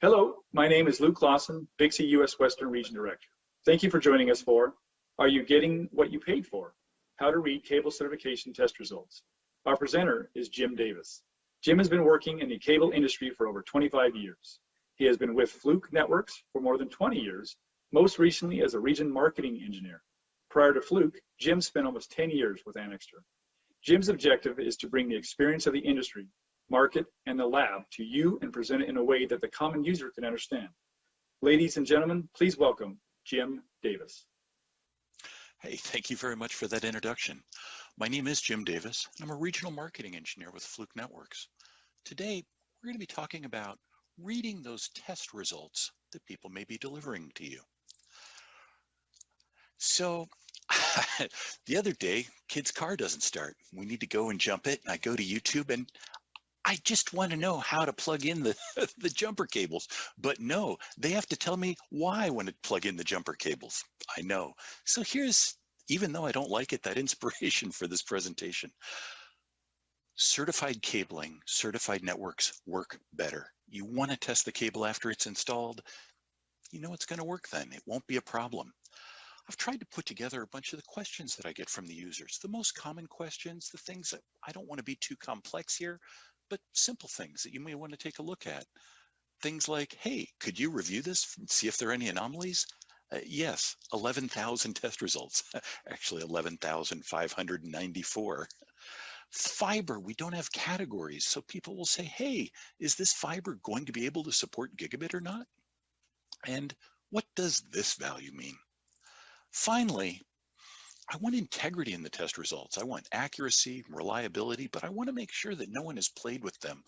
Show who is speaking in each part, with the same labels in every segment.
Speaker 1: Hello, my name is Luke Lawson, BICSI U.S. Western Region Director. Thank you for joining us for Are You Getting What You Paid For? How to Read Cable Certification Test Results. Our presenter is Jim Davis. Jim has been working in the cable industry for over 25 years. He has been with Fluke Networks for more than 20 years, most recently as a region marketing engineer. Prior to Fluke, Jim spent almost 10 years with Annixter. Jim's objective is to bring the experience of the industry, market, and the lab to you and present it in a way that the common user can understand. Ladies and gentlemen, please welcome Jim Davis.
Speaker 2: Hey, thank you very much for that introduction. My name is Jim Davis, and I'm a regional marketing engineer with Fluke Networks. Today, we're going to be talking about reading those test results that people may be delivering to you. So, the other day, kid's car doesn't start. We need to go and jump it, and I go to YouTube, and I just want to know how to plug in the, the jumper cables, but no, they have to tell me why I want to plug in the jumper cables. I know. So here's, even though I don't like it, that inspiration for this presentation. Certified cabling, certified networks work better. You want to test the cable after it's installed. You know it's going to work then. It won't be a problem. I've tried to put together a bunch of the questions that I get from the users, the most common questions, the things that I don't want to be too complex here, but simple things that you may want to take a look at. Things like, hey, could you review this and see if there are any anomalies? Yes, 11,000 test results, actually 11,594. Fiber, we don't have categories, so people will say, hey, is this fiber going to be able to support gigabit or not? And what does this value mean? Finally, I want integrity in the test results. I want accuracy, reliability, but I want to make sure that no one has played with them.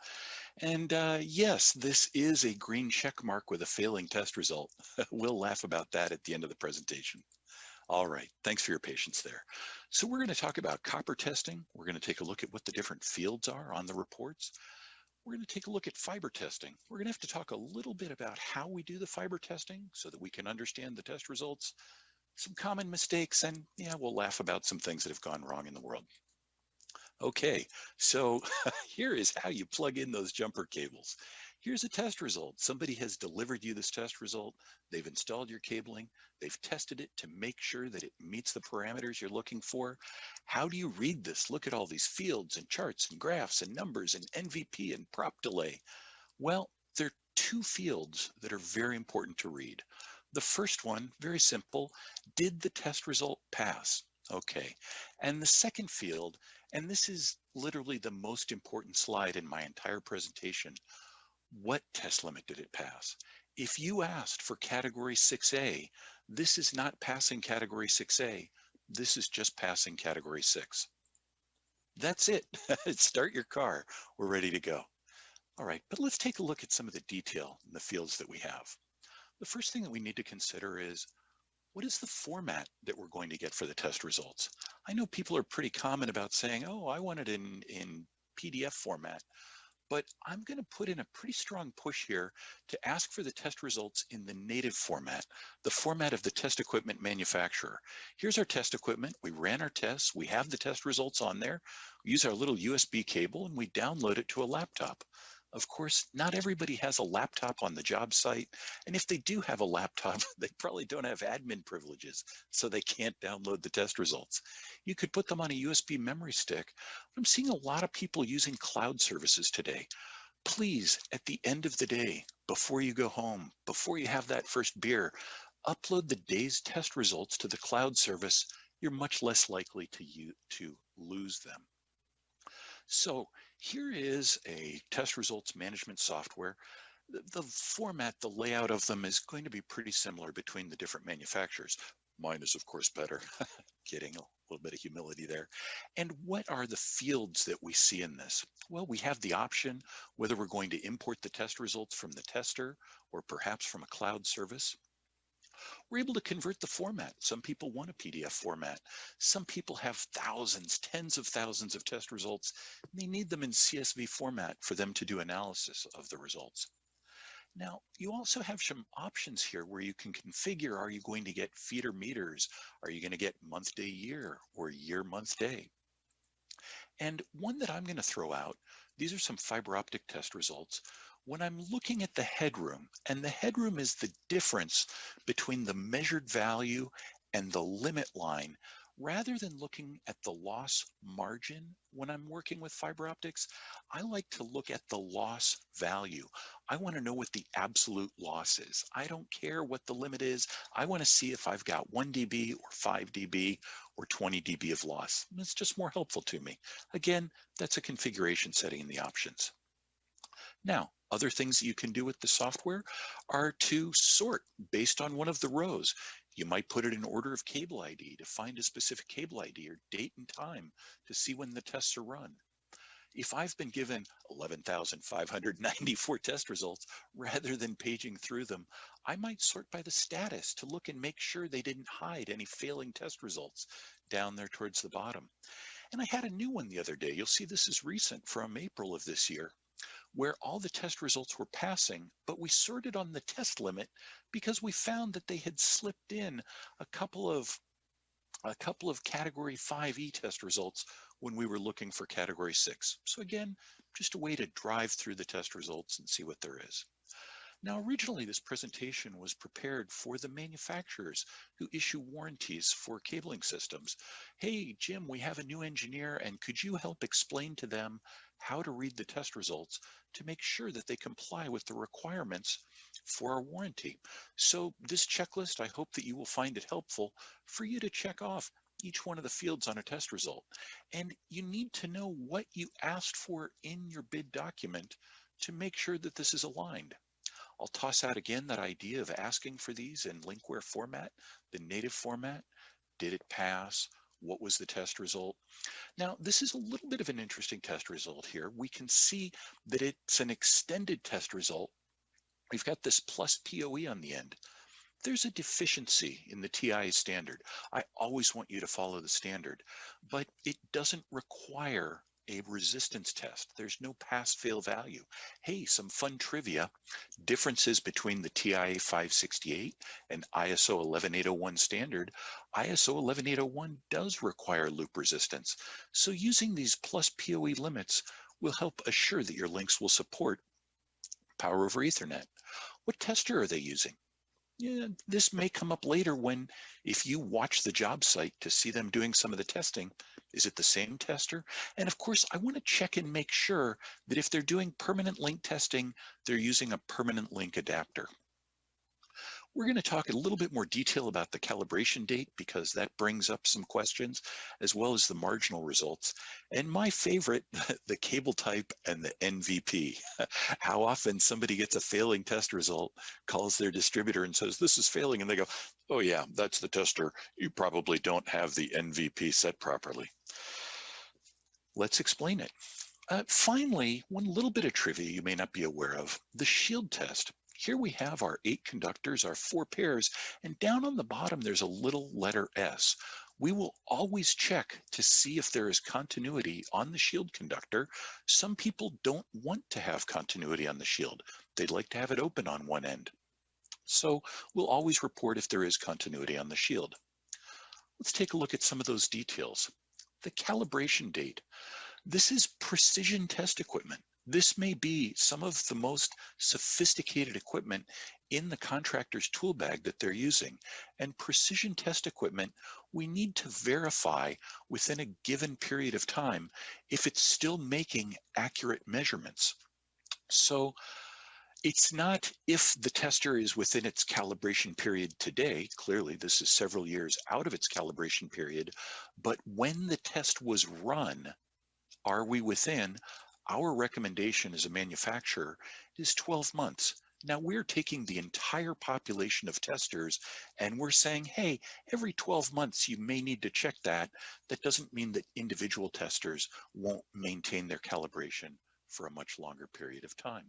Speaker 2: And yes, this is a green check mark with a failing test result. We'll laugh about that at the end of the presentation. All right, thanks for your patience there. So we're going to talk about copper testing. We're going to take a look at what the different fields are on the reports. We're going to take a look at fiber testing. We're going to have to talk a little bit about how we do the fiber testing so that we can understand the test results, some common mistakes, and yeah, we'll laugh about some things that have gone wrong in the world. Okay, so here is how you plug in those jumper cables. Here's a test result. Somebody has delivered you this test result. They've installed your cabling. They've tested it to make sure that it meets the parameters you're looking for. How do you read this? Look at all these fields and charts and graphs and numbers and NVP and prop delay. Well, there are two fields that are very important to read. The first one, very simple, did the test result pass? Okay. And the second field, and this is literally the most important slide in my entire presentation, what test limit did it pass? If you asked for category 6A, this is not passing category 6A. This is just passing category 6. That's it. Start your car. We're ready to go. All right, but let's take a look at some of the detail in the fields that we have. The first thing that we need to consider is, what is the format that we're going to get for the test results? I know people are pretty common about saying, oh, I want it in PDF format, but I'm going to put in a pretty strong push here to ask for the test results in the native format, the format of the test equipment manufacturer. Here's our test equipment. We ran our tests. We have the test results on there. We use our little USB cable and we download it to a laptop. Of course, not everybody has a laptop on the job site, and if they do have a laptop, they probably don't have admin privileges, so they can't download the test results. You could put them on a USB memory stick. I'm seeing a lot of people using cloud services today. Please, at the end of the day, before you go home, before you have that first beer, upload the day's test results to the cloud service. You're much less likely to lose them. So here is a test results management software. The format, the layout of them is going to be pretty similar between the different manufacturers. Mine is, of course, better. Kidding, a little bit of humility there. And what are the fields that we see in this? Well, we have the option whether we're going to import the test results from the tester or perhaps from a cloud service. We're able to convert the format. Some people want a PDF format. Some people have thousands, tens of thousands of test results. And they need them in CSV format for them to do analysis of the results. Now, you also have some options here where you can configure, are you going to get feeder meters? Are you going to get month, day, year, or year, month, day? And one that I'm going to throw out, These are some fiber optic test results. When I'm looking at the headroom, and the headroom is the difference between the measured value and the limit line, rather than looking at the loss margin when I'm working with fiber optics, I like to look at the loss value. I want to know what the absolute loss is. I don't care what the limit is. I want to see if I've got 1 dB or 5 dB or 20 dB of loss. It's just more helpful to me. Again, that's a configuration setting in the options. Now, other things that you can do with the software are to sort based on one of the rows. You might put it in order of cable ID to find a specific cable ID or date and time to see when the tests are run. If I've been given 11,594 test results, rather than paging through them, I might sort by the status to look and make sure they didn't hide any failing test results down there towards the bottom. And I had a new one the other day. You'll see this is recent from April of this year, where all the test results were passing, but we sorted on the test limit because we found that they had slipped in a couple of category 5E test results when we were looking for category 6. So again, just a way to drive through the test results and see what there is. Now, originally this presentation was prepared for the manufacturers who issue warranties for cabling systems. Hey, Jim, we have a new engineer, and could you help explain to them how to read the test results to make sure that they comply with the requirements for our warranty? So this checklist, I hope that you will find it helpful for you to check off each one of the fields on a test result. And you need to know what you asked for in your bid document to make sure that this is aligned. I'll toss out again that idea of asking for these in linkware format, the native format. Did it pass? What was the test result? Now, this is a little bit of an interesting test result here. We can see that it's an extended test result. We've got this plus POE on the end. There's a deficiency in the TIA standard. I always want you to follow the standard, but it doesn't require a resistance test. There's no pass-fail value. Hey, some fun trivia. Differences between the TIA 568 and ISO 11801 standard. ISO 11801 does require loop resistance. So using these plus POE limits will help assure that your links will support power over Ethernet. What tester are they using? Yeah, this may come up later when, if you watch the job site to see them doing some of the testing, is it the same tester? And of course, I want to check and make sure that if they're doing permanent link testing, they're using a permanent link adapter. We're going to talk in a little bit more detail about the calibration date because that brings up some questions, as well as the marginal results. And my favorite, the cable type and the NVP. How often somebody gets a failing test result, calls their distributor and says, this is failing. And they go, oh yeah, that's the tester. You probably don't have the NVP set properly. Let's explain it. Finally, one little bit of trivia you may not be aware of, the shield test. Here we have our 8 conductors, our 4 pairs, and down on the bottom there's a little letter S. We will always check to see if there is continuity on the shield conductor. Some people don't want to have continuity on the shield. They'd like to have it open on one end. So we'll always report if there is continuity on the shield. Let's take a look at some of those details. The calibration date. This is precision test equipment. This may be some of the most sophisticated equipment in the contractor's tool bag that they're using. And precision test equipment, we need to verify within a given period of time if it's still making accurate measurements. So it's not if the tester is within its calibration period today. Clearly, this is several years out of its calibration period, but when the test was run, are we within? Our recommendation as a manufacturer is 12 months. Now we're taking the entire population of testers and we're saying, hey, every 12 months you may need to check that. That doesn't mean that individual testers won't maintain their calibration for a much longer period of time.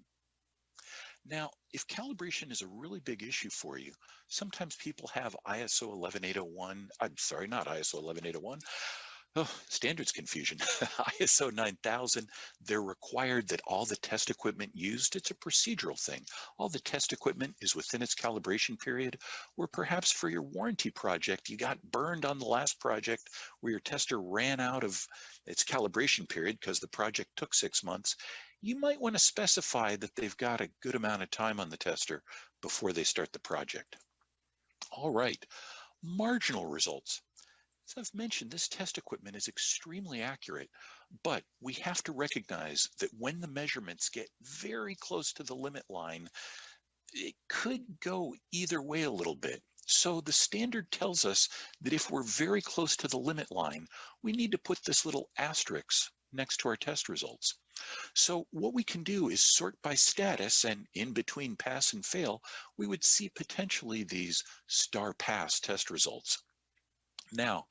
Speaker 2: Now, if calibration is a really big issue for you, sometimes people have ISO 11801, I'm sorry, not ISO 11801, Oh, standards confusion. ISO 9000, they're required that all the test equipment used, it's a procedural thing. All the test equipment is within its calibration period, or perhaps for your warranty project, you got burned on the last project where your tester ran out of its calibration period because the project took 6 months. You might want to specify that they've got a good amount of time on the tester before they start the project. All right, marginal results. As I've mentioned, this test equipment is extremely accurate, but we have to recognize that when the measurements get very close to the limit line, it could go either way a little bit. So the standard tells us that if we're very close to the limit line, we need to put this little asterisk next to our test results. So what we can do is sort by status, and in between pass and fail, we would see potentially these star pass test results. Now,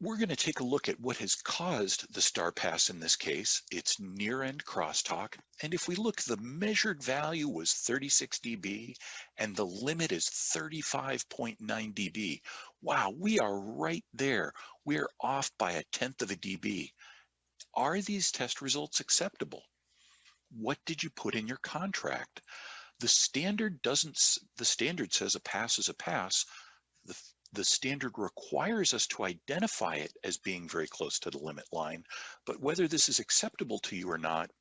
Speaker 2: we're going to take a look at what has caused the star pass in this case. It's near-end crosstalk. And if we look, the measured value was 36 dB and the limit is 35.9 dB. Wow, we are right there. We're off by 1/10 of a dB. Are these test results acceptable? What did you put in your contract? The standard says a pass is a pass. The standard requires us to identify it as being very close to the limit line, but whether this is acceptable to you or not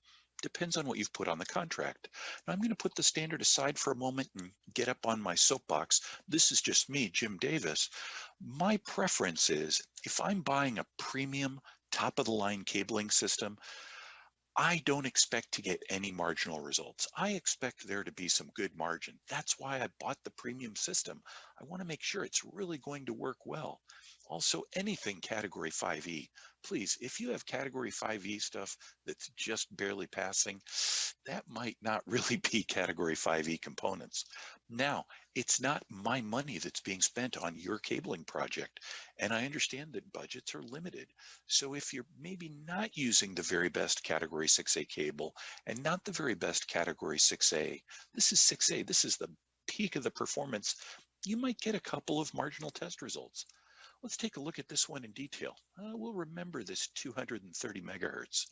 Speaker 2: depends on what you've put on the contract. Now I'm going to put the standard aside for a moment and get up on my soapbox. This is just me, Jim Davis. My preference is if I'm buying a premium top of the line cabling system, I don't expect to get any marginal results. I expect there to be some good margin. That's why I bought the premium system. I want to make sure it's really going to work well. Also, anything category 5E, please, if you have category 5E stuff that's just barely passing, that might not really be category 5E components. Now, it's not my money that's being spent on your cabling project, and I understand that budgets are limited. So if you're maybe not using the very best category 6A cable and not the very best category 6A, this is 6A, this is the peak of the performance, you might get a couple of marginal test results. Let's take a look at this one in detail. We'll remember this 230 megahertz.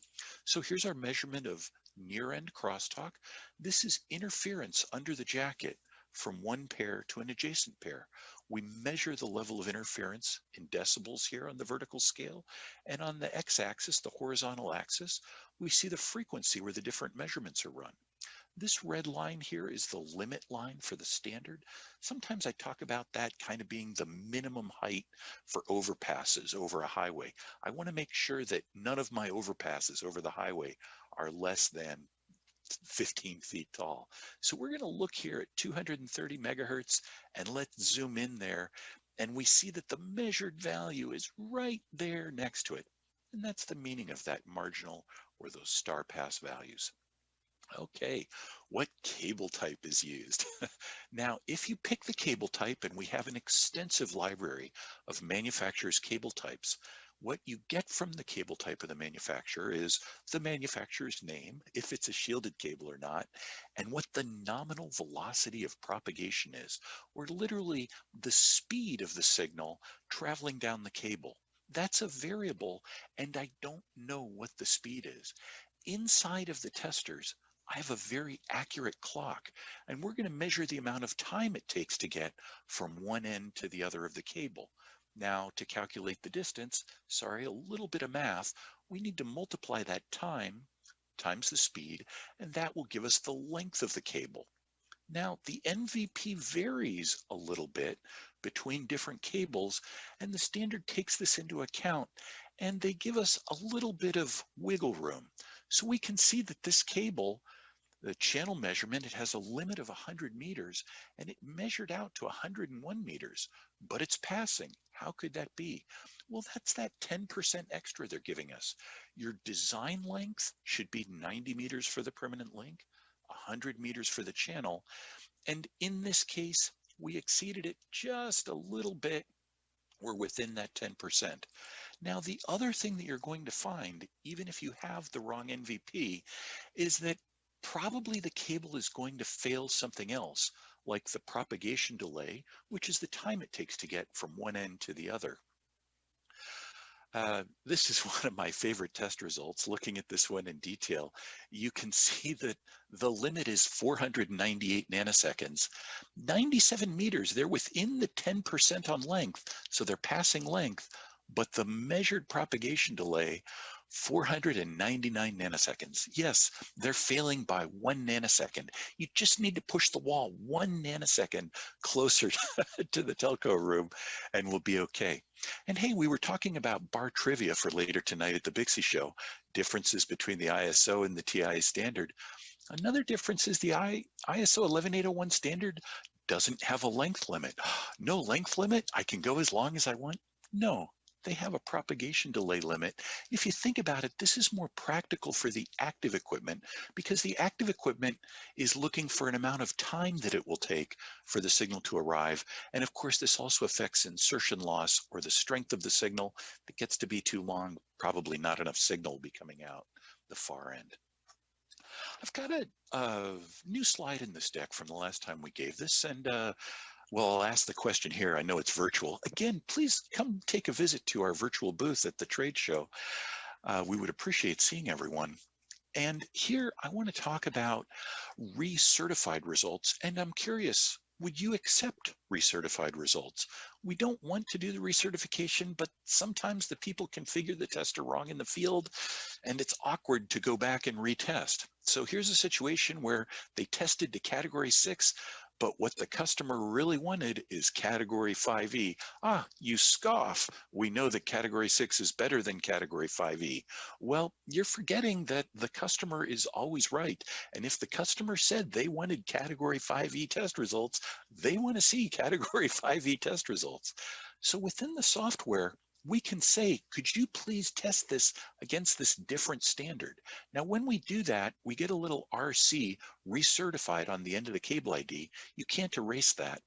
Speaker 2: So here's our measurement of near-end crosstalk. This is interference under the jacket from one pair to an adjacent pair. We measure the level of interference in decibels here on the vertical scale, and on the x-axis, the horizontal axis, we see the frequency where the different measurements are run. This red line here is the limit line for the standard. Sometimes I talk about that kind of being the minimum height for overpasses over a highway. I want to make sure that none of my overpasses over the highway are less than 15 feet tall. So we're going to look here at 230 megahertz and let's zoom in there. And we see that the measured value is right there next to it. And that's the meaning of that marginal or those star pass values. Okay, what cable type is used? Now, if you pick the cable type, and we have an extensive library of manufacturers' cable types, what you get from the cable type of the manufacturer is the manufacturer's name, if it's a shielded cable or not, and what the nominal velocity of propagation is, or literally the speed of the signal traveling down the cable. That's a variable, and I don't know what the speed is. Inside of the testers, I have a very accurate clock, and we're going to measure the amount of time it takes to get from one end to the other of the cable. Now, to calculate the distance, sorry, a little bit of math, we need to multiply that time times the speed, and that will give us the length of the cable. Now, the NVP varies a little bit between different cables, and the standard takes this into account, and they give us a little bit of wiggle room. So we can see that this cable, the channel measurement, it has a limit of 100 meters, and it measured out to 101 meters, but it's passing. How could that be? Well, that's that 10% extra they're giving us. Your design length should be 90 meters for the permanent link, 100 meters for the channel, and in this case, we exceeded it just a little bit. We're within that 10%. Now, the other thing that you're going to find, even if you have the wrong NVP, is that probably the cable is going to fail something else, like the propagation delay, which is the time it takes to get from one end to the other. This is one of my favorite test results. Looking at this one in detail, you can see that the limit is 498 nanoseconds. 97 meters, they're within the 10% on length, so they're passing length, but the measured propagation delay, 499 nanoseconds. Yes, they're failing by 1 nanosecond. You just need to push the wall 1 nanosecond closer to the telco room and we'll be okay. And hey, we were talking about bar trivia for later tonight at the BICSI show, differences between the ISO and the TIA standard. Another difference is the ISO 11801 standard doesn't have a length limit. No length limit? I can go as long as I want? No, they have a propagation delay limit. If you think about it, this is more practical for the active equipment because the active equipment is looking for an amount of time that it will take for the signal to arrive. And of course, this also affects insertion loss or the strength of the signal. If it gets to be too long, probably not enough signal will be coming out the far end. I've got a new slide in this deck from the last time we gave this, and well, I'll ask the question here. I know it's virtual. Again, please come take a visit to our virtual booth at the trade show. We would appreciate seeing everyone. And here I want to talk about recertified results, and I'm curious, would you accept recertified results? We don't want to do the recertification, but sometimes the people configure the tester wrong in the field, and it's awkward to go back and retest. So here's a situation where they tested to category 6, but what the customer really wanted is category 5E. Ah, you scoff. We know that category 6 is better than category 5E. Well, you're forgetting that the customer is always right. And if the customer said they wanted category 5E test results, they want to see category 5E test results. So within the software, we can say, could you please test this against this different standard? Now, when we do that, we get a little RC recertified on the end of the cable ID. You can't erase that.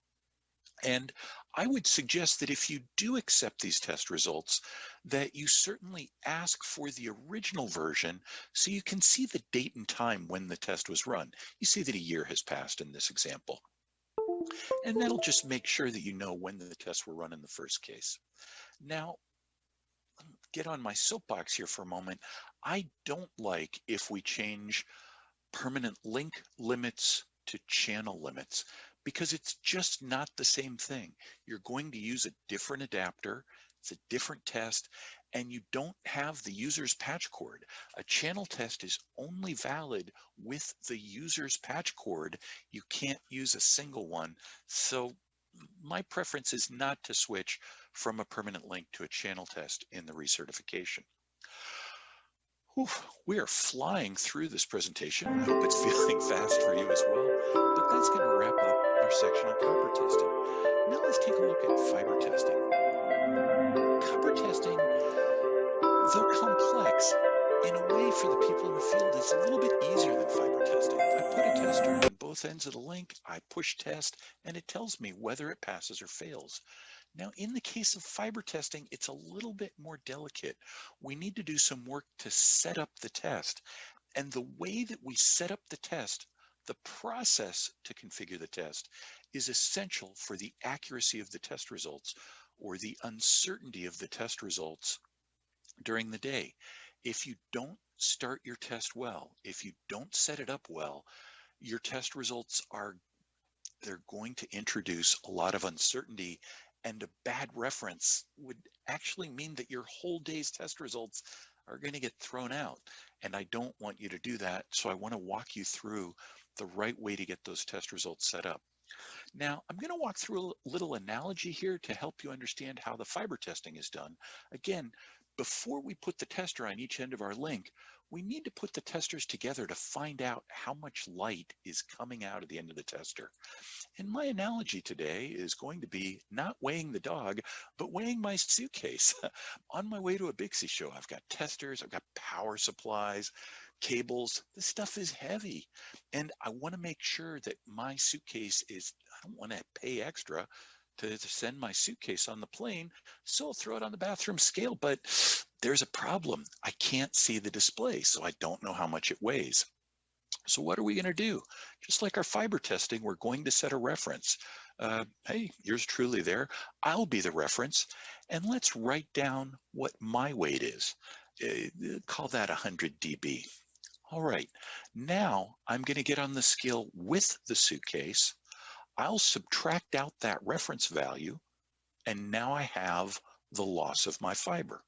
Speaker 2: And I would suggest that if you do accept these test results, that you certainly ask for the original version so you can see the date and time when the test was run. You see that a year has passed in this example. And that'll just make sure that you know when the tests were run in the first case. Now, get on my soapbox here for a moment. I don't like if we change permanent link limits to channel limits because it's just not the same thing. You're going to use a different adapter, it's a different test, and you don't have the user's patch cord. A channel test is only valid with the user's patch cord. You can't use a single one. So my preference is not to switch from a permanent link to a channel test in the recertification. Whew, we are flying through this presentation. I hope it's feeling fast for you as well, but that's going to wrap up our section on copper testing. Now let's take a look at fiber testing. Copper testing, though complex, in a way for the people in the field is a little bit easier than fiber testing. I put a tester on both ends of the link, I push test, and it tells me whether it passes or fails. Now, in the case of fiber testing, it's a little bit more delicate. We need to do some work to set up the test. And the way that we set up the test, the process to configure the test, is essential for the accuracy of the test results or the uncertainty of the test results during the day. If you don't start your test well, if you don't set it up well, your test results they're going to introduce a lot of uncertainty, and a bad reference would actually mean that your whole day's test results are going to get thrown out. And I don't want you to do that. So I want to walk you through the right way to get those test results set up. Now, I'm going to walk through a little analogy here to help you understand how the fiber testing is done. Again, before we put the tester on each end of our link, we need to put the testers together to find out how much light is coming out of the end of the tester. And my analogy today is going to be not weighing the dog, but weighing my suitcase. On my way to a BICSI show, I've got testers, I've got power supplies, cables. This stuff is heavy. And I want to make sure that my suitcase I don't want to pay extra to send my suitcase on the plane, so I'll throw it on the bathroom scale. But there's a problem. I can't see the display, so I don't know how much it weighs. So what are we going to do? Just like our fiber testing, we're going to set a reference. Hey, yours truly there. I'll be the reference, and let's write down what my weight is. Call that 100 dB. All right, now I'm going to get on the scale with the suitcase. I'll subtract out that reference value, and now I have the loss of my fiber.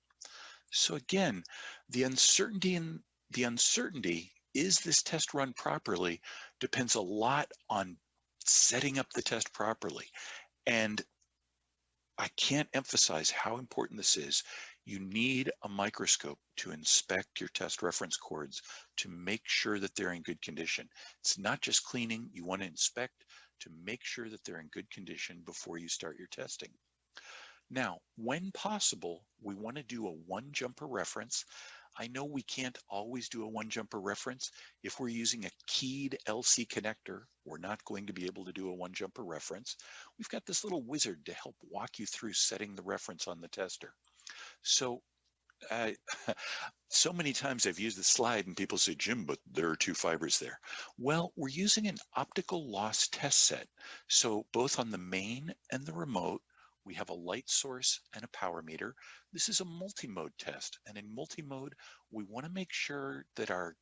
Speaker 2: So again, the uncertainty is this test run properly depends a lot on setting up the test properly. And I can't emphasize how important this is. You need a microscope to inspect your test reference cords to make sure that they're in good condition. It's not just cleaning. You want to inspect to make sure that they're in good condition before you start your testing. Now, when possible, we want to do a one jumper reference. I know we can't always do a one jumper reference. If we're using a keyed LC connector, we're not going to be able to do a one jumper reference. We've got this little wizard to help walk you through setting the reference on the tester. So, so many times I've used the slide and people say, Jim, but there are two fibers there. Well, we're using an optical loss test set. So both on the main and the remote, we have a light source and a power meter. This is a multi-mode test. And in multi-mode, we want to make sure that our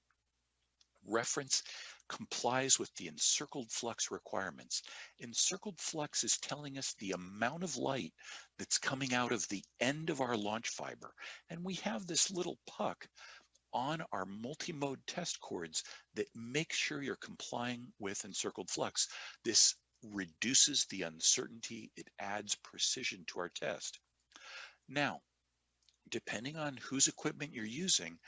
Speaker 2: reference complies with the encircled flux requirements. Encircled flux is telling us the amount of light that's coming out of the end of our launch fiber. And we have this little puck on our multi-mode test cords that makes sure you're complying with encircled flux. This reduces the uncertainty. It adds precision to our test. Now, depending on whose equipment you're using,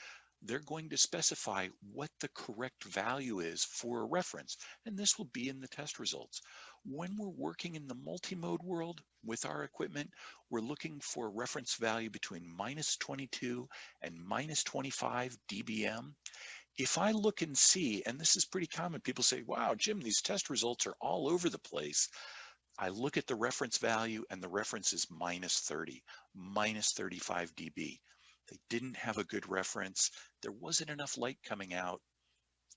Speaker 2: they're going to specify what the correct value is for a reference, and this will be in the test results. When we're working in the multi-mode world with our equipment, we're looking for a reference value between -22 and -25 dBm. If I look and see, and this is pretty common, people say, wow, Jim, these test results are all over the place. I look at the reference value and the reference is -30, -35 dB. They didn't have a good reference. There wasn't enough light coming out.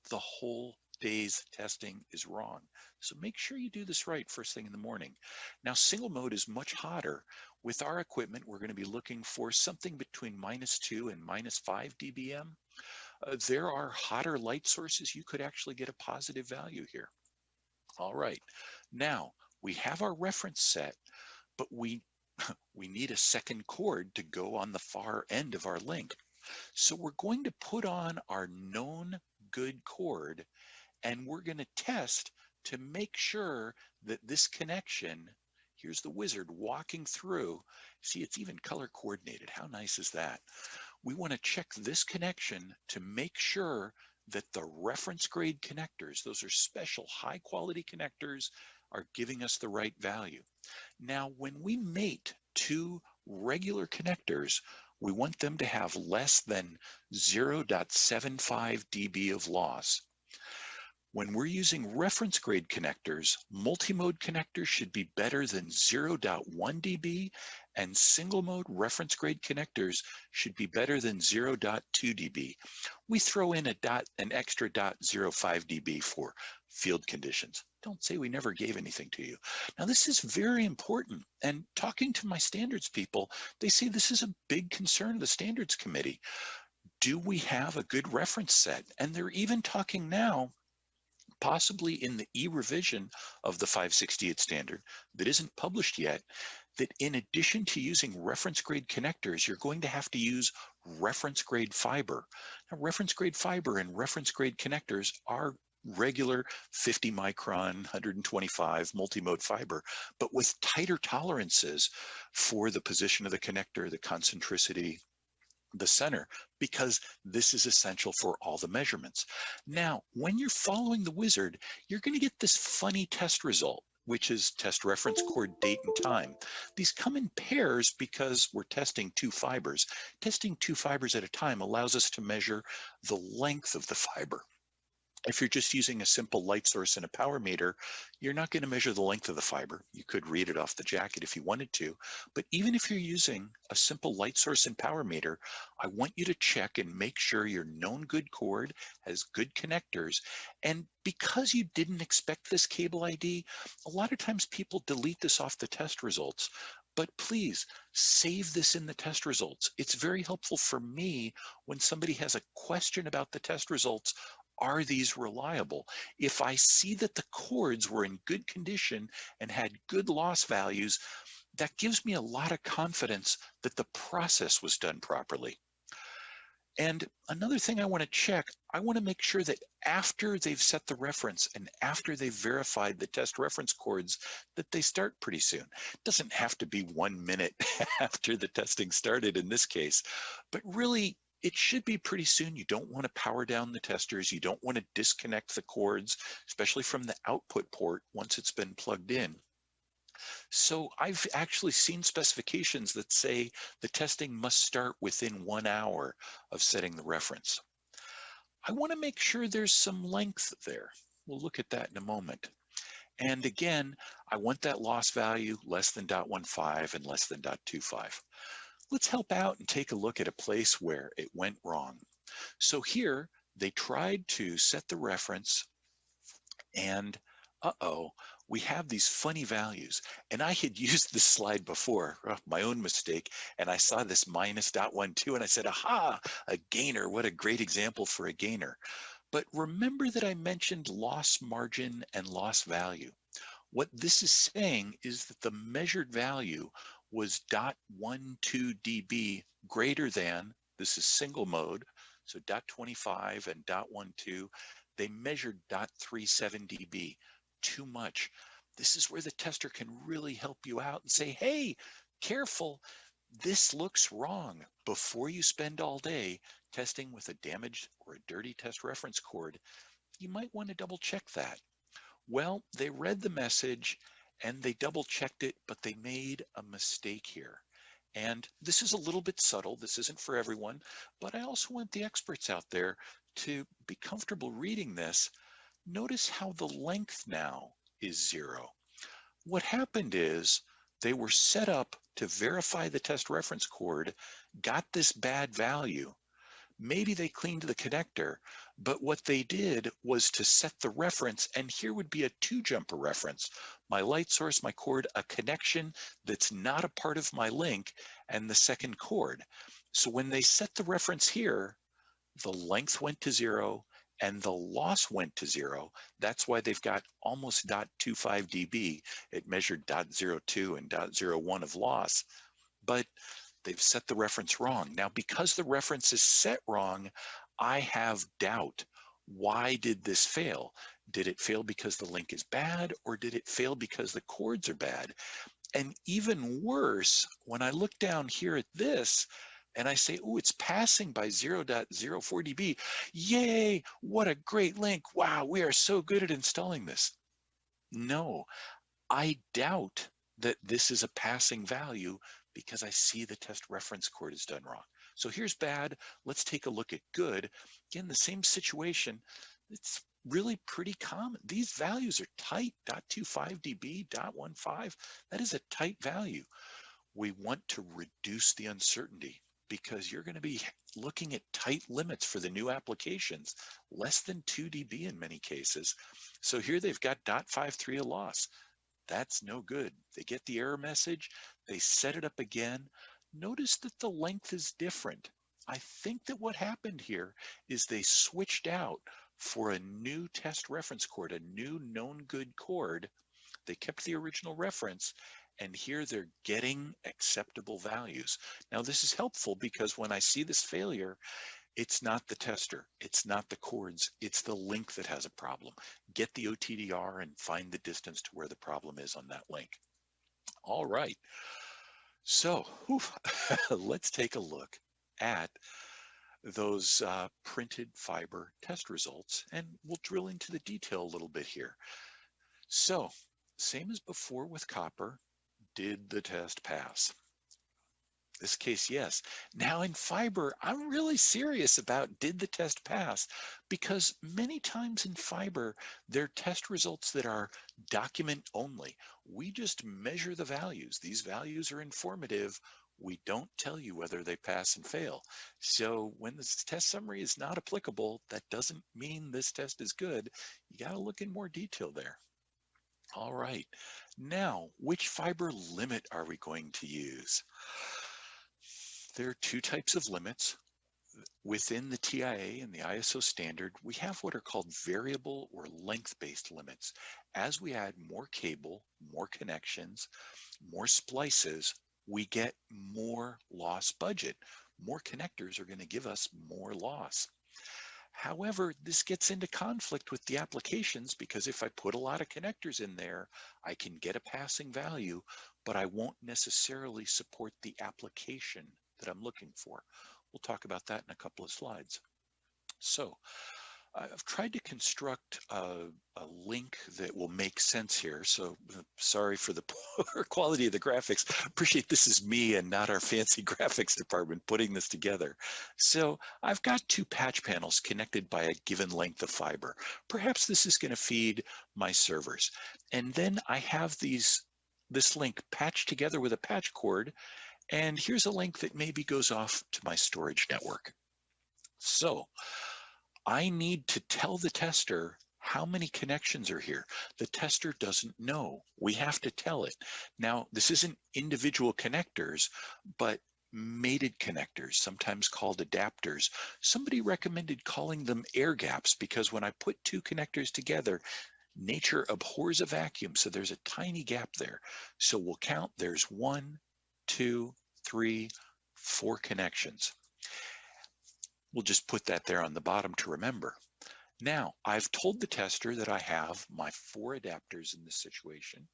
Speaker 2: The whole day's testing is wrong. So make sure you do this right first thing in the morning. Now, single mode is much hotter. With our equipment, we're going to be looking for something between -2 and -5 dBm. There are hotter light sources. You could actually get a positive value here. All right. Now, we have our reference set, but we need a second cord to go on the far end of our link. So we're going to put on our known good cord, and we're going to test to make sure that this connection, here's the wizard walking through. See, it's even color coordinated. How nice is that? We want to check this connection to make sure that the reference grade connectors, those are special high quality connectors, are giving us the right value. Now, when we mate two regular connectors, we want them to have less than 0.75 dB of loss. When we're using reference grade connectors, multi-mode connectors should be better than 0.1 dB, and single mode reference grade connectors should be better than 0.2 dB. We throw in an extra 0.05 dB for field conditions. Don't say we never gave anything to you. Now, this is very important. And talking to my standards people, they say this is a big concern of the standards committee. Do we have a good reference set? And they're even talking now, possibly in the e-revision of the 568 standard that isn't published yet, that in addition to using reference grade connectors, you're going to have to use reference grade fiber. Now, reference grade fiber and reference grade connectors are regular 50 micron, 125 multi-mode fiber, but with tighter tolerances for the position of the connector, the concentricity, the center, because this is essential for all the measurements. Now, when you're following the wizard, you're going to get this funny test result, which is test reference cord date and time. These come in pairs because we're testing two fibers. Testing two fibers at a time allows us to measure the length of the fiber. If you're just using a simple light source and a power meter, you're not going to measure the length of the fiber. You could read it off the jacket if you wanted to. But even if you're using a simple light source and power meter, I want you to check and make sure your known good cord has good connectors. And because you didn't expect this cable ID, a lot of times people delete this off the test results. But please save this in the test results. It's very helpful for me when somebody has a question about the test results. Are these reliable? If I see that the cords were in good condition and had good loss values, that gives me a lot of confidence that the process was done properly. And another thing I want to check, I want to make sure that after they've set the reference and after they've verified the test reference cords, that they start pretty soon. It doesn't have to be 1 minute after the testing started in this case, but really it should be pretty soon. You don't want to power down the testers. You don't want to disconnect the cords, especially from the output port once it's been plugged in. So I've actually seen specifications that say the testing must start within 1 hour of setting the reference. I want to make sure there's some length there. We'll look at that in a moment. And again, I want that loss value less than 0.15 and less than 0.25. Let's help out and take a look at a place where it went wrong. So here, they tried to set the reference and we have these funny values. And I had used this slide before, my own mistake, and I saw this minus 0.12 and I said, aha, a gainer, what a great example for a gainer. But remember that I mentioned loss margin and loss value. What this is saying is that the measured value was 0.12 dB greater than, this is single mode, so 0.25 and 0.12, they measured 0.37 dB. Too much. This is where the tester can really help you out and say, hey, careful, this looks wrong. Before you spend all day testing with a damaged or a dirty test reference cord, you might want to double check that. Well, they read the message and they double checked it, but they made a mistake here. And this is a little bit subtle. This isn't for everyone, but I also want the experts out there to be comfortable reading this. Notice how the length now is 0. What happened is they were set up to verify the test reference cord, got this bad value. Maybe they cleaned the connector, but what they did was to set the reference, and here would be a 2-jumper reference. My light source, my cord, a connection that's not a part of my link, and the second cord. So when they set the reference here, the length went to 0, and the loss went to 0. That's why they've got almost 0.25 dB. It measured 0.02 and 0.01 of loss, but they've set the reference wrong. Now, because the reference is set wrong, I have doubt. Why did this fail? Did it fail because the link is bad, or did it fail because the cords are bad? And even worse, when I look down here at this, and I say, oh, it's passing by 0.04 dB. Yay, what a great link. Wow, we are so good at installing this. No, I doubt that this is a passing value because I see the test reference cord is done wrong. So here's bad. Let's take a look at good. Again, the same situation. It's really pretty common. These values are tight, 0.25 dB, 0.15. That is a tight value. We want to reduce the uncertainty, because you're going to be looking at tight limits for the new applications, less than 2 dB in many cases. So here they've got 0.53 of loss. That's no good. They get the error message, they set it up again. Notice that the length is different. I think that what happened here is they switched out for a new test reference cord, a new known good cord. They kept the original reference, and here they're getting acceptable values. Now, this is helpful because when I see this failure, it's not the tester, it's not the cords, it's the link that has a problem. Get the OTDR and find the distance to where the problem is on that link. All right, so let's take a look at those printed fiber test results, and we'll drill into the detail a little bit here. So, same as before with copper, did the test pass? This case, yes. Now in fiber, I'm really serious about did the test pass? Because many times in fiber, there are test results that are document only. We just measure the values. These values are informative. We don't tell you whether they pass and fail. So when this test summary is not applicable, that doesn't mean this test is good. You got to look in more detail there. All right. Now, which fiber limit are we going to use? There are two types of limits. Within the TIA and the ISO standard, we have what are called variable or length-based limits. As we add more cable, more connections, more splices, we get more loss budget. More connectors are going to give us more loss. However, this gets into conflict with the applications because if I put a lot of connectors in there, I can get a passing value, but I won't necessarily support the application that I'm looking for. We'll talk about that in a couple of slides. So I've tried to construct a link that will make sense here. So sorry for the poor quality of the graphics. Appreciate this is me and not our fancy graphics department putting this together. So I've got two patch panels connected by a given length of fiber. Perhaps this is going to feed my servers. And then I have this link patched together with a patch cord. And here's a link that maybe goes off to my storage network. So I need to tell the tester how many connections are here. The tester doesn't know. We have to tell it. Now, this isn't individual connectors, but mated connectors, sometimes called adapters. Somebody recommended calling them air gaps because when I put two connectors together, nature abhors a vacuum, so there's a tiny gap there. So we'll count, there's 1, 2, 3, 4 connections. We'll just put that there on the bottom to remember. Now, I've told the tester that I have my 4 adapters in this situation.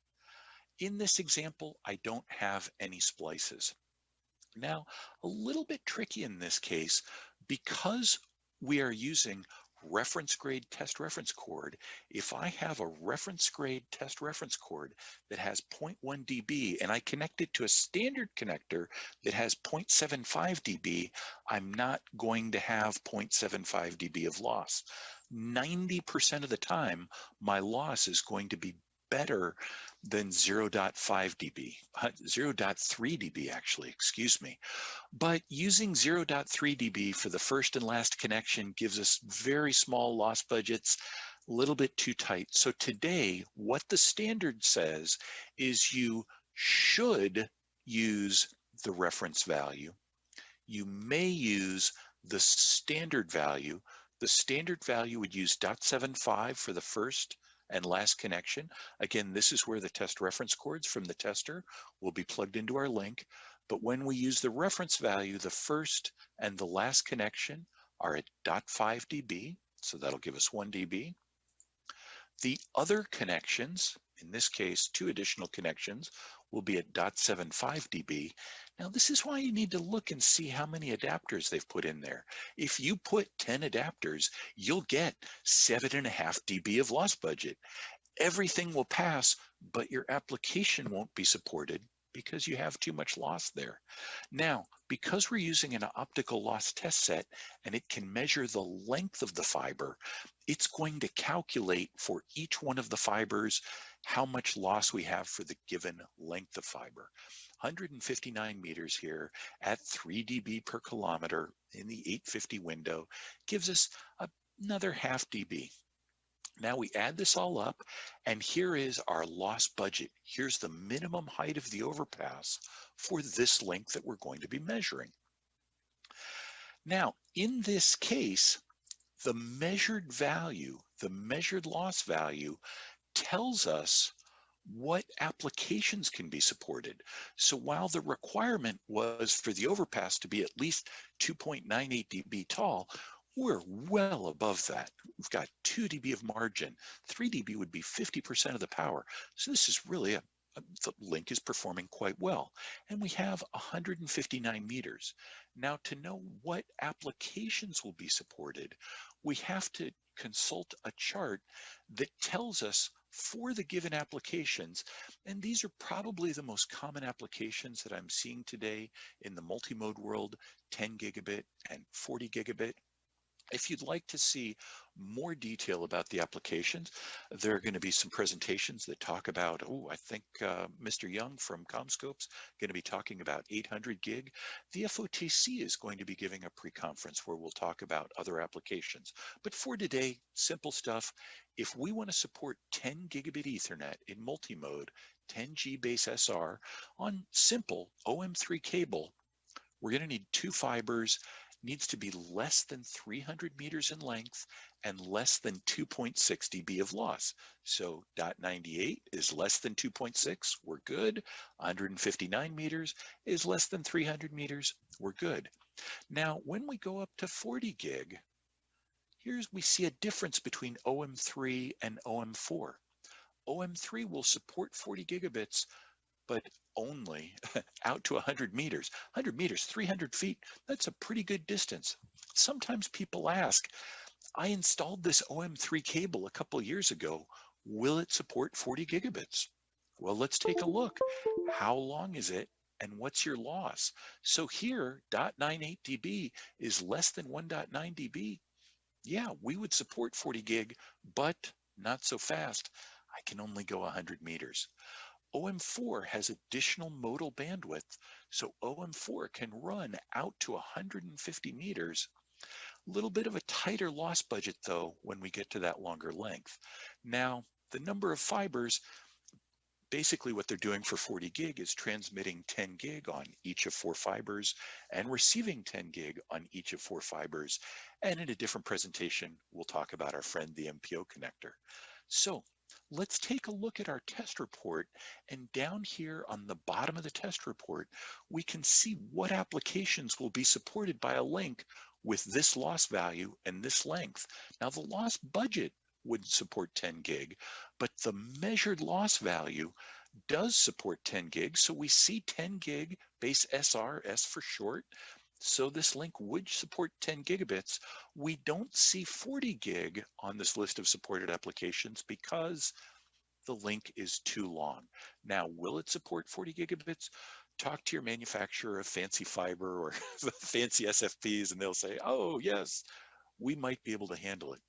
Speaker 2: In this example, I don't have any splices. Now, a little bit tricky in this case because we are using reference grade test reference cord. If I have a reference grade test reference cord that has 0.1 dB and I connect it to a standard connector that has 0.75 dB, I'm not going to have 0.75 dB of loss. 90% of the time, my loss is going to be better than 0.5 dB, 0.3 dB actually, excuse me. But using 0.3 dB for the first and last connection gives us very small loss budgets, a little bit too tight. So today, what the standard says is you should use the reference value. You may use the standard value. The standard value would use 0.75 for the first and last connection. Again, this is where the test reference cords from the tester will be plugged into our link. But when we use the reference value, the first and the last connection are at 0.5 dB, so that'll give us 1 dB. The other connections, in this case, 2 additional connections, will be at 0.75 dB. Now, this is why you need to look and see how many adapters they've put in there. If you put 10 adapters, you'll get 7.5 dB of loss budget. Everything will pass, but your application won't be supported because you have too much loss there. Now, because we're using an optical loss test set and it can measure the length of the fiber, it's going to calculate for each one of the fibers how much loss we have for the given length of fiber. 159 meters here at 3 dB per kilometer in the 850 window gives us another 0.5 dB. Now we add this all up, and here is our loss budget. Here's the minimum height of the overpass for this length that we're going to be measuring. Now, in this case, the measured value, the measured loss value, tells us what applications can be supported. So while the requirement was for the overpass to be at least 2.98 dB tall, we're well above that. We've got 2 dB of margin. 3 dB would be 50% of the power. So this is really the link is performing quite well. And we have 159 meters. Now, to know what applications will be supported, we have to consult a chart that tells us for the given applications. And these are probably the most common applications that I'm seeing today in the multi-mode world, 10 gigabit and 40 gigabit. If you'd like to see more detail about the applications, there are going to be some presentations that talk about, I think Mr. Young from CommScope's going to be talking about 800 gig. The FOTC is going to be giving a pre-conference where we'll talk about other applications. But for today, simple stuff. If we want to support 10 gigabit Ethernet in multi-mode, 10G base SR on simple OM3 cable, we're going to need 2 fibers, needs to be less than 300 meters in length and less than 2.6 dB of loss. So .98 is less than 2.6, we're good. 159 meters is less than 300 meters, we're good. Now, when we go up to 40 gig, we see a difference between OM3 and OM4. OM3 will support 40 gigabits, but only out to 100 meters. 100 meters, 300 feet, that's a pretty good distance. Sometimes people ask, I installed this OM3 cable a couple years ago, will it support 40 gigabits? Well, let's take a look. How long is it and what's your loss? So here, 0.98 dB is less than 1.9 dB. Yeah, we would support 40 gig, but not so fast. I can only go 100 meters. OM4 has additional modal bandwidth, so OM4 can run out to 150 meters. A little bit of a tighter loss budget, though, when we get to that longer length. Now, the number of fibers, basically what they're doing for 40 gig is transmitting 10 gig on each of 4 fibers and receiving 10 gig on each of 4 fibers. And in a different presentation, we'll talk about our friend, the MPO connector. So let's take a look at our test report, and down here on the bottom of the test report, we can see what applications will be supported by a link with this loss value and this length. Now, the loss budget would support 10 gig, but the measured loss value does support 10 gig, so we see 10 gig base SR, S for short, so this link would support 10 gigabits. We don't see 40 gig on this list of supported applications because the link is too long. Now, will it support 40 gigabits? Talk to your manufacturer of fancy fiber or fancy SFPs and they'll say, oh yes, we might be able to handle it.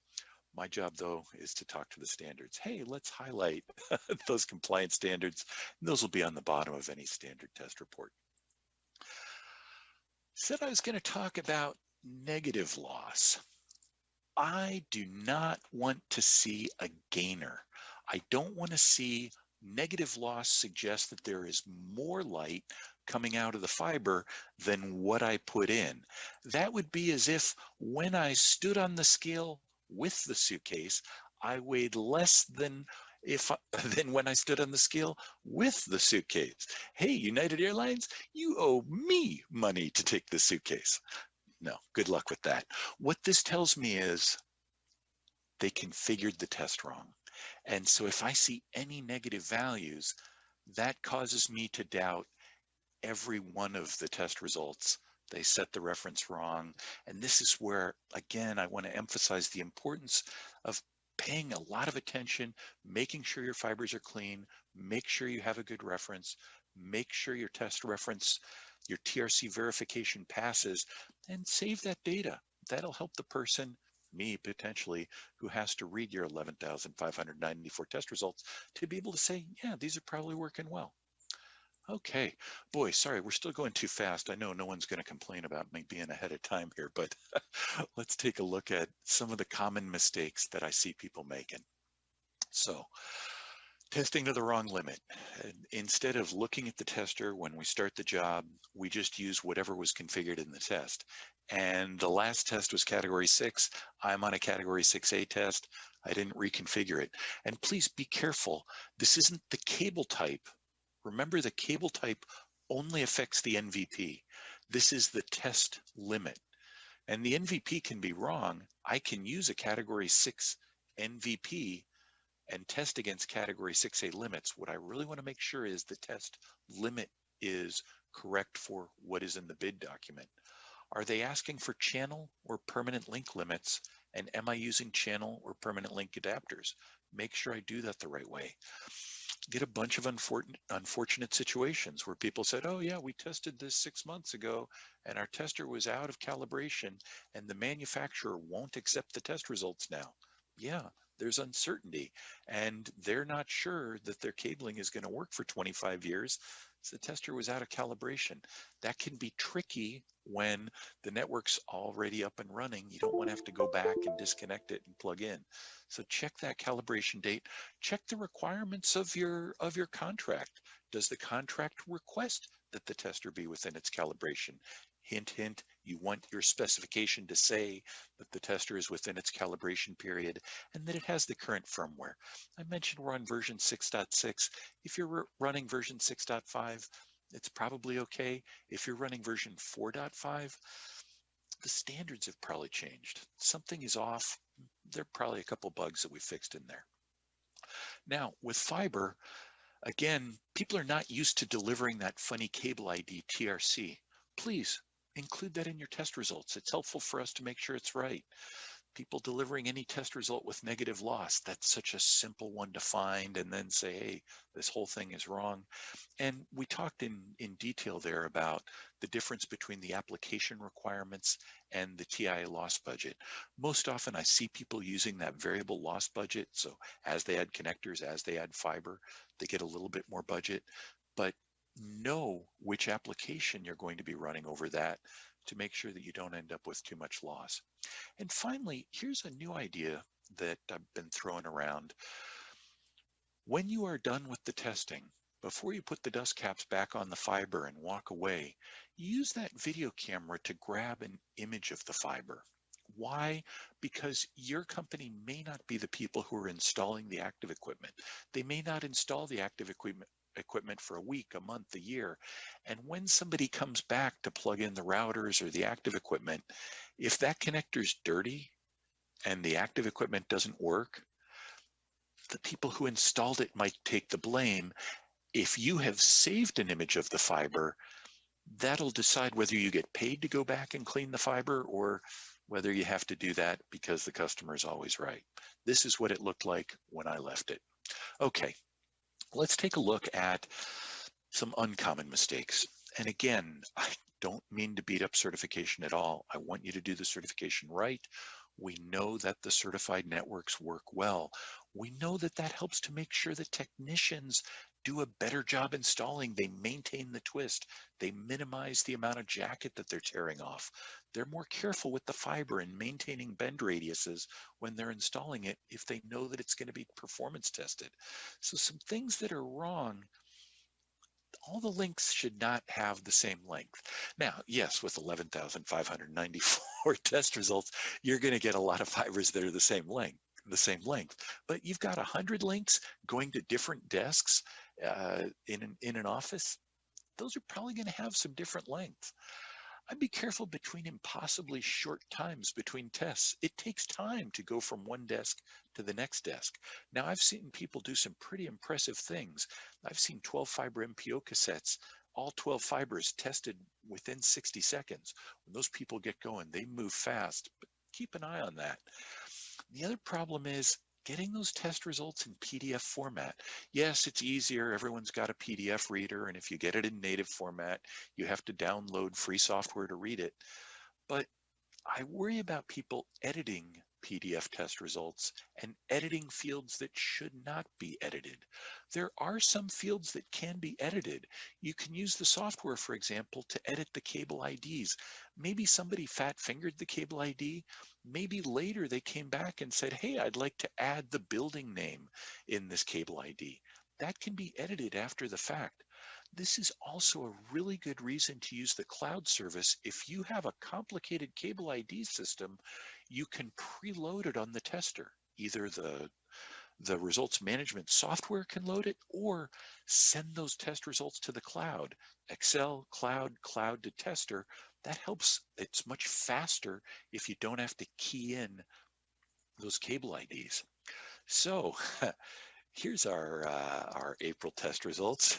Speaker 2: My job though is to talk to the standards. Hey, let's highlight those compliance standards. And those will be on the bottom of any standard test report. Said I was going to talk about negative loss. I do not want to see a gainer. I don't want to see negative loss suggest that there is more light coming out of the fiber than what I put in. That would be as if when I stood on the scale with the suitcase, I weighed less than when I stood on the scale with the suitcase. Hey, United Airlines, you owe me money to take this suitcase. No, good luck with that. What this tells me is they configured the test wrong. And so if I see any negative values, that causes me to doubt every one of the test results. They set the reference wrong. And this is where, again, I want to emphasize the importance of paying a lot of attention, making sure your fibers are clean, make sure you have a good reference, make sure your test reference, your TRC verification passes, and save that data. That'll help the person, me potentially, who has to read your 11,594 test results to be able to say, yeah, these are probably working well. Okay, boy, sorry, we're still going too fast. I know no one's going to complain about me being ahead of time here, but let's take a look at some of the common mistakes that I see people making. So, testing to the wrong limit. Instead of looking at the tester when we start the job, we just use whatever was configured in the test. And the last test was category 6. I'm on a category 6A test. I didn't reconfigure it. And please be careful. This isn't the cable type. Remember, the cable type only affects the NVP. This is the test limit. And the NVP can be wrong. I can use a category 6 NVP and test against category 6A limits. What I really want to make sure is the test limit is correct for what is in the bid document. Are they asking for channel or permanent link limits? And am I using channel or permanent link adapters? make sure I do that the right way. Get a bunch of unfortunate situations where people said, oh yeah, we tested this 6 months ago and our tester was out of calibration and the manufacturer won't accept the test results now. Yeah, there's uncertainty and they're not sure that their cabling is going to work for 25 years. So the tester was out of calibration. That can be tricky when the network's already up and running. You don't want to have to go back and disconnect it and plug in. So check that calibration date. Check the requirements of your contract. Does the contract request that the tester be within its calibration? Hint, hint, you want your specification to say that the tester is within its calibration period and that it has the current firmware. I mentioned we're on version 6.6. If you're running version 6.5, it's probably okay. If you're running version 4.5, the standards have probably changed. Something is off. There are probably a couple bugs that we fixed in there. Now, with fiber, again, people are not used to delivering that funny cable ID TRC. Please include that in your test results. It's helpful for us to make sure it's right. People delivering any test result with negative loss, that's such a simple one to find and then say, hey, this whole thing is wrong. And we talked in detail there about the difference between the application requirements and the TIA loss budget. Most often I see people using that variable loss budget. So as they add connectors, as they add fiber, they get a little bit more budget, but know which application you're going to be running over that to make sure that you don't end up with too much loss. And finally, here's a new idea that I've been throwing around. When you are done with the testing, before you put the dust caps back on the fiber and walk away, use that video camera to grab an image of the fiber. Why? Because your company may not be the people who are installing the active equipment. They may not install the active equipment for a week, a month, a year. And when somebody comes back to plug in the routers or the active equipment, if that connector's dirty and the active equipment doesn't work, the people who installed it might take the blame. If you have saved an image of the fiber, that'll decide whether you get paid to go back and clean the fiber or whether you have to do that because the customer is always right. This is what it looked like when I left it. Okay, let's take a look at some uncommon mistakes. And again, I don't mean to beat up certification at all. I want you to do the certification right. We know that the certified networks work well. We know that that helps to make sure that technicians do a better job installing. They maintain the twist. They minimize the amount of jacket that they're tearing off. They're more careful with the fiber and maintaining bend radiuses when they're installing it if they know that it's going to be performance tested. So some things that are wrong, all the links should not have the same length. Now, yes, with 11,594 test results, you're going to get a lot of fibers that are the same length. But you've got 100 links going to different desks in an office. Those are probably going to have some different lengths. I'd be careful between impossibly short times between tests. It takes time to go from one desk to the next desk. Now, I've seen people do some pretty impressive things. I've seen 12 fiber MPO cassettes, all 12 fibers tested within 60 seconds. When those people get going, they move fast, but keep an eye on that. The other problem is getting those test results in PDF format. Yes, it's easier. Everyone's got a PDF reader, and if you get it in native format, you have to download free software to read it. But I worry about people editing PDF test results and editing fields that should not be edited. There are some fields that can be edited. You can use the software, for example, to edit the cable IDs. Maybe somebody fat-fingered the cable ID. Maybe later they came back and said, hey, I'd like to add the building name in this cable ID. That can be edited after the fact. This is also a really good reason to use the cloud service. If you have a complicated cable ID system, you can preload it on the tester. Either the results management software can load it or send those test results to the cloud. Excel, cloud to tester. That helps. It's much faster if you don't have to key in those cable IDs. So here's our April test results.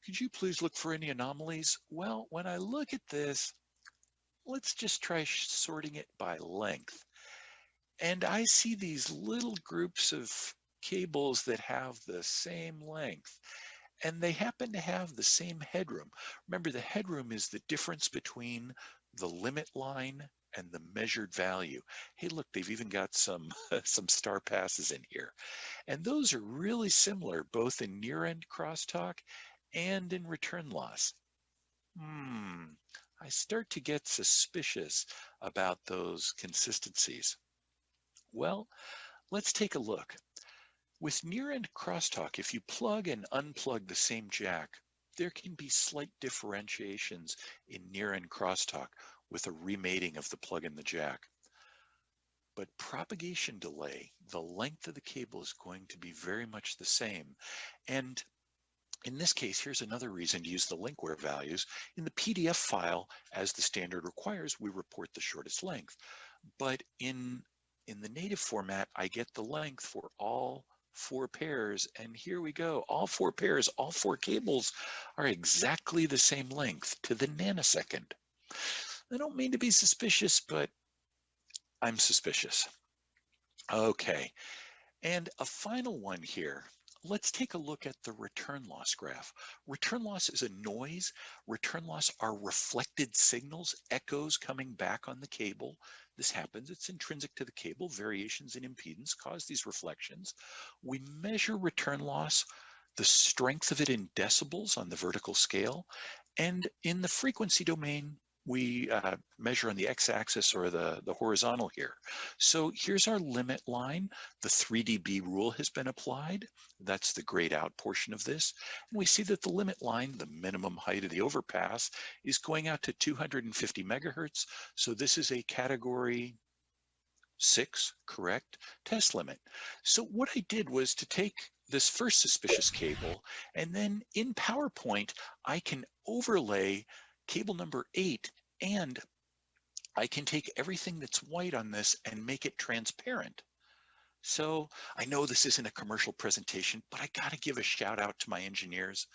Speaker 2: Could you please look for any anomalies? Well, when I look at this, let's just try sorting it by length. And I see these little groups of cables that have the same length, and they happen to have the same headroom. Remember, the headroom is the difference between the limit line and the measured value. Hey, look, they've even got some, some star passes in here. And those are really similar, both in near-end crosstalk and in return loss. I start to get suspicious about those consistencies. Well, let's take a look. With near-end crosstalk, if you plug and unplug the same jack, there can be slight differentiations in near-end crosstalk with a remating of the plug and the jack. But propagation delay, the length of the cable is going to be very much the same. And in this case, here's another reason to use the linkware values. In the PDF file, as the standard requires, we report the shortest length. But in the native format, I get the length for all 4 pairs, and here we go. All 4 pairs, all 4 cables are exactly the same length to the nanosecond. I don't mean to be suspicious, but I'm suspicious. Okay, and a final one here. Let's take a look at the return loss graph. Return loss is a noise. Return loss are reflected signals, echoes coming back on the cable. This happens, it's intrinsic to the cable. Variations in impedance cause these reflections. We measure return loss, the strength of it in decibels on the vertical scale, and in the frequency domain, we measure on the x-axis or the horizontal here. So here's our limit line. The 3 dB rule has been applied. That's the grayed out portion of this. And we see that the limit line, the minimum height of the overpass, is going out to 250 megahertz. So this is a category 6, correct, test limit. So what I did was to take this first suspicious cable, and then in PowerPoint, I can overlay cable number 8, and I can take everything that's white on this and make it transparent. So I know this isn't a commercial presentation, but I gotta give a shout out to my engineers.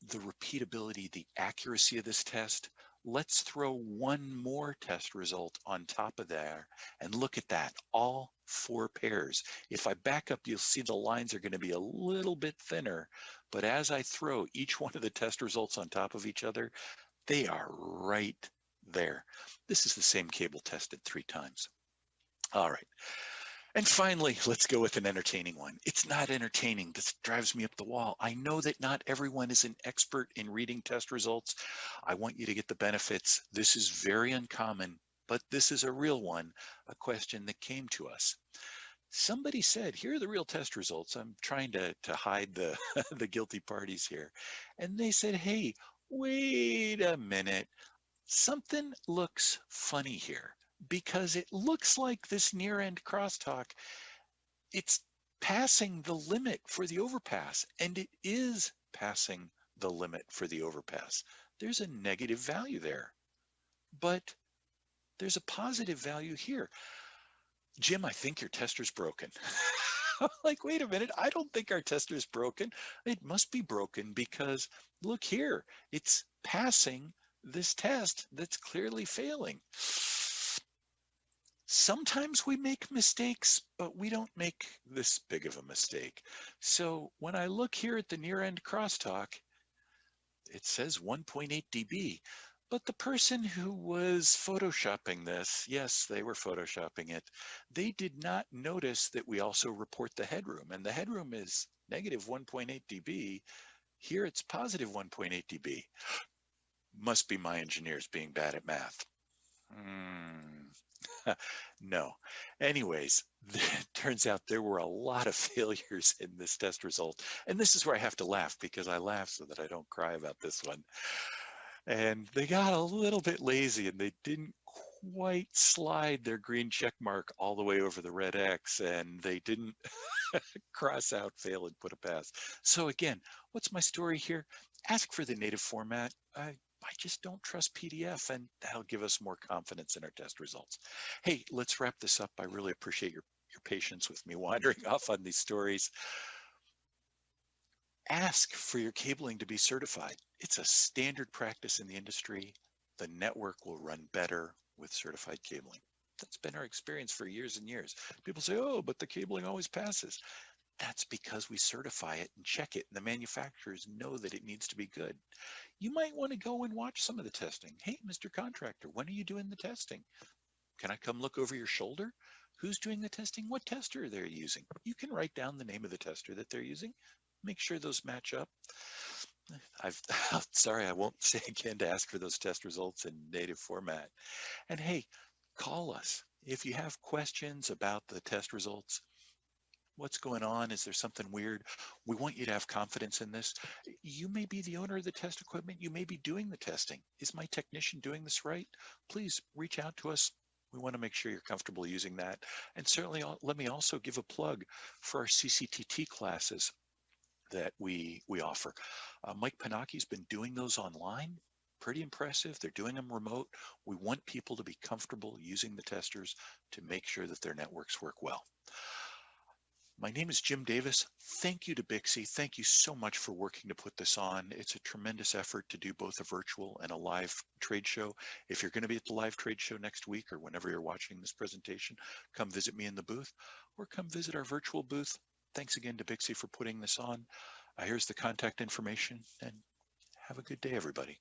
Speaker 2: The repeatability, the accuracy of this test. Let's throw one more test result on top of there and look at that, all 4 pairs. If I back up, you'll see the lines are going to be a little bit thinner, but as I throw each one of the test results on top of each other, they are right there. This is the same cable tested 3 times. All right. And finally, let's go with an entertaining one. It's not entertaining. This drives me up the wall. I know that not everyone is an expert in reading test results. I want you to get the benefits. This is very uncommon, but this is a real one, a question that came to us. Somebody said, here are the real test results. I'm trying to hide the, the guilty parties here. And they said, hey, wait a minute. Something looks funny here, because it looks like this near-end crosstalk, it's passing the limit for the overpass, and it is passing the limit for the overpass. There's a negative value there, but there's a positive value here. Jim, I think your tester's broken. I'm like, wait a minute, I don't think our tester's broken. It must be broken because look here, it's passing this test that's clearly failing. Sometimes we make mistakes, but we don't make this big of a mistake. So when I look here at the near-end crosstalk, it says 1.8 dB, but the person who was photoshopping this, yes, they were photoshopping it, they did not notice that we also report the headroom, and the headroom is negative 1.8 dB. Here it's positive 1.8 dB. Must be my engineers being bad at math. No. Anyways, it turns out there were a lot of failures in this test result. And this is where I have to laugh, because I laugh so that I don't cry about this one. And they got a little bit lazy and they didn't quite slide their green check mark all the way over the red X, and they didn't cross out fail and put a pass. So again, what's my story here? Ask for the native format. I just don't trust PDF, and that'll give us more confidence in our test results. Hey, let's wrap this up. I really appreciate your patience with me wandering off on these stories. Ask for your cabling to be certified. It's a standard practice in the industry. The network will run better with certified cabling. That's been our experience for years and years. People say, oh, but the cabling always passes. That's because we certify it and check it, and the manufacturers know that it needs to be good. You might want to go and watch some of the testing. Hey, Mr. Contractor, when are you doing the testing? Can I come look over your shoulder? Who's doing the testing? What tester they're using? You can write down the name of the tester that they're using. Make sure those match up. I've sorry, I won't say again to ask for those test results in native format. And hey, call us if you have questions about the test results. What's going on? Is there something weird? We want you to have confidence in this. You may be the owner of the test equipment. You may be doing the testing. Is my technician doing this right? Please reach out to us. We want to make sure you're comfortable using that. And certainly let me also give a plug for our CCTT classes that we offer. Mike Panaki's been doing those online. Pretty impressive. They're doing them remote. We want people to be comfortable using the testers to make sure that their networks work well. My name is Jim Davis. Thank you to BICSI. Thank you so much for working to put this on. It's a tremendous effort to do both a virtual and a live trade show. If you're going to be at the live trade show next week or whenever you're watching this presentation, come visit me in the booth or come visit our virtual booth. Thanks again to BICSI for putting this on. Here's the contact information, and have a good day, everybody.